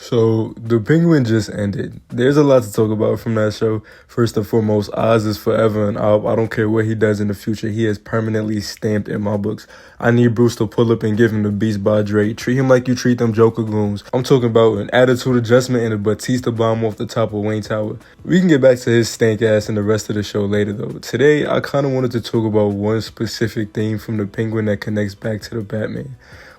So, The Penguin just ended. There's a lot to talk about from that show. First and foremost, Oz is forever an Oz. I don't care what he does in the future. He is permanently stamped in my books. I need Bruce to pull up and give him the Beast by Dre. Treat him like you treat them Joker goons. I'm talking about an attitude adjustment and a Batista bomb off the top of Wayne Tower. We can get back to his stank ass in the rest of the show later though. Today, I kind of wanted to talk about one specific theme from The Penguin that connects back to the Batman.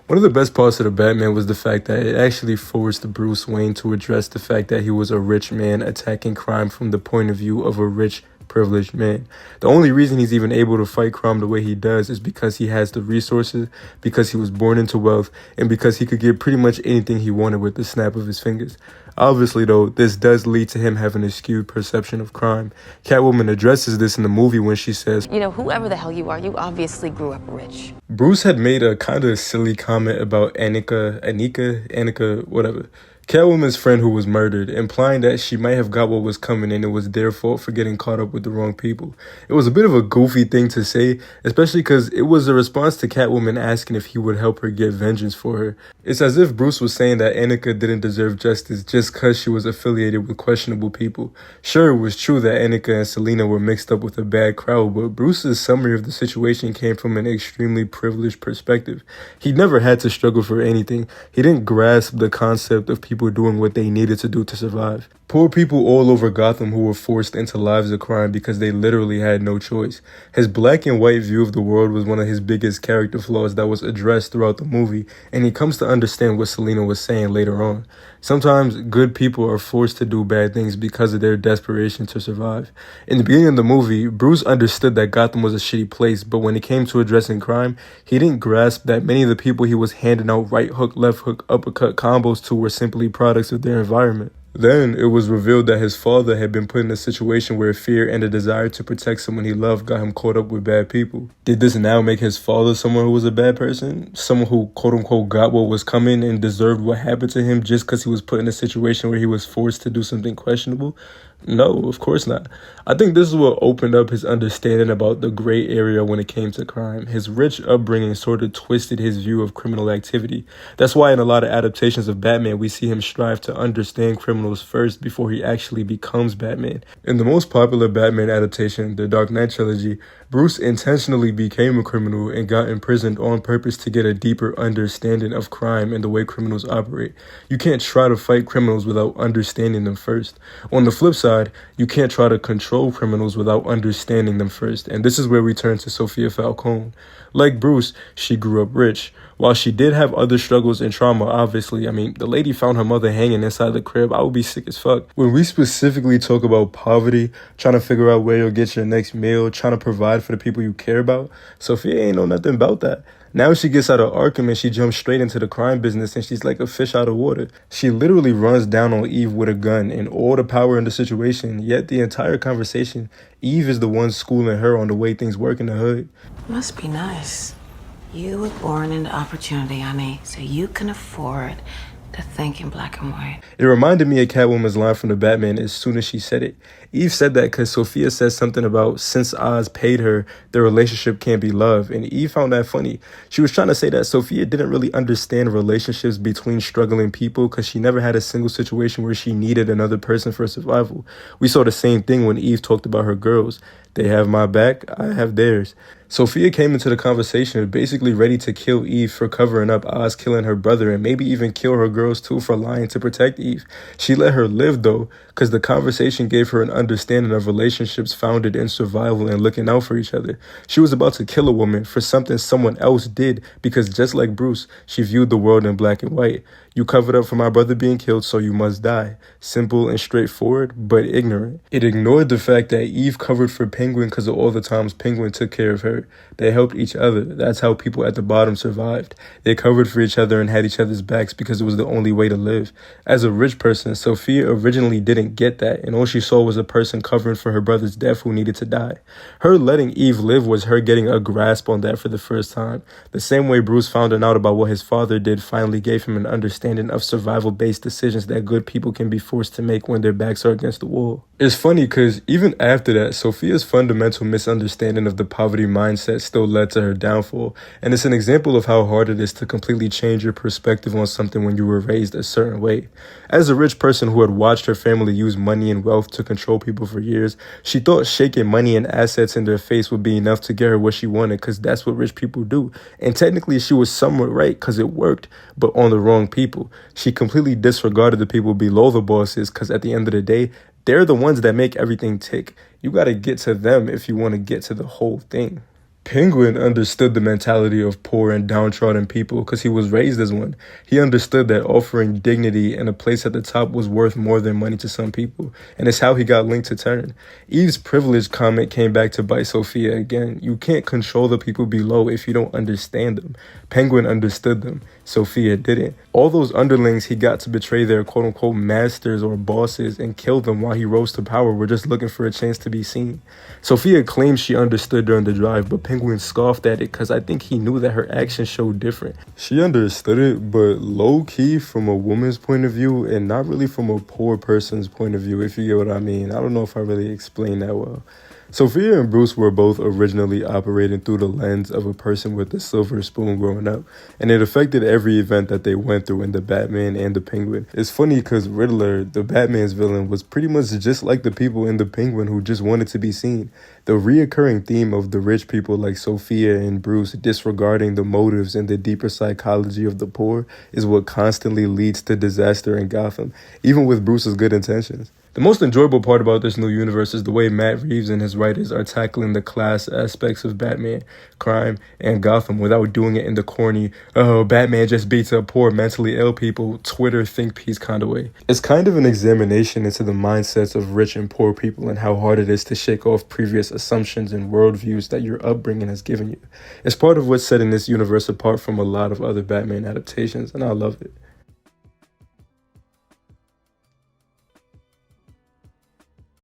One of the best parts of the Batman was the fact that it actually forced Bruce Wayne to address the fact that he was a rich man attacking crime from the point of view of a rich, privileged man. The only reason he's even able to fight crime the way he does is because he has the resources, because he was born into wealth, and because he could get pretty much anything he wanted with the snap of his fingers. Obviously, though, this does lead to him having a skewed perception of crime. Catwoman addresses this in the movie when she says, "You know, whoever the hell you are, you obviously grew up rich." Bruce had made a kind of silly comment about Annika, whatever. Catwoman's friend who was murdered, implying that she might have got what was coming and it was their fault for getting caught up with the wrong people. It was a bit of a goofy thing to say, especially because it was a response to Catwoman asking if he would help her get vengeance for her. It's as if Bruce was saying that Annika didn't deserve justice just because she was affiliated with questionable people. Sure, it was true that Annika and Selena were mixed up with a bad crowd, but Bruce's summary of the situation came from an extremely privileged perspective. He never had to struggle for anything. He didn't grasp the concept of people doing what they needed to do to survive. Poor people all over Gotham who were forced into lives of crime because they literally had no choice. His black and white view of the world was one of his biggest character flaws that was addressed throughout the movie, and he comes to understand what Selena was saying later on. Sometimes good people are forced to do bad things because of their desperation to survive. In the beginning of the movie, Bruce understood that Gotham was a shitty place, but when it came to addressing crime, he didn't grasp that many of the people he was handing out right hook, left hook, uppercut combos to were simply products of their environment. Then it was revealed that his father had been put in a situation where fear and a desire to protect someone he loved got him caught up with bad people. Did this now make his father someone who was a bad person? Someone who quote-unquote got what was coming and deserved what happened to him just because he was put in a situation where he was forced to do something questionable? No, of course not. I think this is what opened up his understanding about the gray area when it came to crime. His rich upbringing sort of twisted his view of criminal activity. That's why in a lot of adaptations of Batman, we see him strive to understand criminals first before he actually becomes Batman. In the most popular Batman adaptation, the Dark Knight trilogy, Bruce intentionally became a criminal and got imprisoned on purpose to get a deeper understanding of crime and the way criminals operate. You can't try to fight criminals without understanding them first. On the flip side, you can't try to control criminals without understanding them first. And this is where we turn to Sofia Falcone. Like Bruce, she grew up rich. While she did have other struggles and trauma, obviously, the lady found her mother hanging inside the crib. I would be sick as fuck. When we specifically talk about poverty, trying to figure out where you'll get your next meal, trying to provide for the people you care about, Sophia ain't know nothing about that. Now she gets out of Arkham and she jumps straight into the crime business and she's like a fish out of water. She literally runs down on Eve with a gun and all the power in the situation, yet the entire conversation, Eve is the one schooling her on the way things work in the hood. Must be nice. You were born into opportunity, honey, so you can afford to think in black and white. It reminded me of Catwoman's line from the Batman as soon as she said it. Eve said that because Sophia said something about since Oz paid her, the relationship can't be love, and Eve found that funny. She was trying to say that Sophia didn't really understand relationships between struggling people because she never had a single situation where she needed another person for survival. We saw the same thing when Eve talked about her girls. They have my back, I have theirs. Sophia came into the conversation basically ready to kill Eve for covering up Oz killing her brother and maybe even kill her girls too for lying to protect Eve. She let her live though, because the conversation gave her an understanding of relationships founded in survival and looking out for each other. She was about to kill a woman for something someone else did because just like Bruce, she viewed the world in black and white. You covered up for my brother being killed, so you must die. Simple and straightforward, but ignorant. It ignored the fact that Eve covered for Penguin because of all the times Penguin took care of her. They helped each other. That's how people at the bottom survived. They covered for each other and had each other's backs because it was the only way to live. As a rich person, Sophia originally didn't get that, and all she saw was a person covering for her brother's death who needed to die. Her letting Eve live was her getting a grasp on that for the first time. The same way Bruce found out about what his father did finally gave him an understanding understanding of survival-based decisions that good people can be forced to make when their backs are against the wall. It's funny because even after that, Sofia's fundamental misunderstanding of the poverty mindset still led to her downfall, and it's an example of how hard it is to completely change your perspective on something when you were raised a certain way. As a rich person who had watched her family use money and wealth to control people for years, she thought shaking money and assets in their face would be enough to get her what she wanted because that's what rich people do. And technically she was somewhat right because it worked, but on the wrong people. She completely disregarded the people below the bosses because at the end of the day, they're the ones that make everything tick. You got to get to them if you want to get to the whole thing. Penguin understood the mentality of poor and downtrodden people because he was raised as one. He understood that offering dignity and a place at the top was worth more than money to some people, and it's how he got linked to Turn. Eve's privilege comment came back to bite Sofia again. You can't control the people below if you don't understand them. Penguin understood them. Sofia didn't. All those underlings he got to betray their quote-unquote masters or bosses and kill them while he rose to power were just looking for a chance to be seen. Sofia claims she understood during the drive, but Penguin scoffed at it because I think he knew that her actions showed different. She understood it, but low-key from a woman's point of view and not really from a poor person's point of view, if you get what I mean. I don't know if I really explained that well. Sofia and Bruce were both originally operating through the lens of a person with a silver spoon growing up, and it affected every event that they went through in the Batman and the Penguin. It's funny because Riddler, the Batman's villain, was pretty much just like the people in the Penguin who just wanted to be seen. The reoccurring theme of the rich people like Sofia and Bruce disregarding the motives and the deeper psychology of the poor is what constantly leads to disaster in Gotham, even with Bruce's good intentions. The most enjoyable part about this new universe is the way Matt Reeves and his writers are tackling the class aspects of Batman, crime, and Gotham without doing it in the corny, oh, Batman just beats up poor mentally ill people, Twitter think piece kind of way. It's kind of an examination into the mindsets of rich and poor people and how hard it is to shake off previous assumptions and worldviews that your upbringing has given you. It's part of what's setting this universe apart from a lot of other Batman adaptations, and I love it.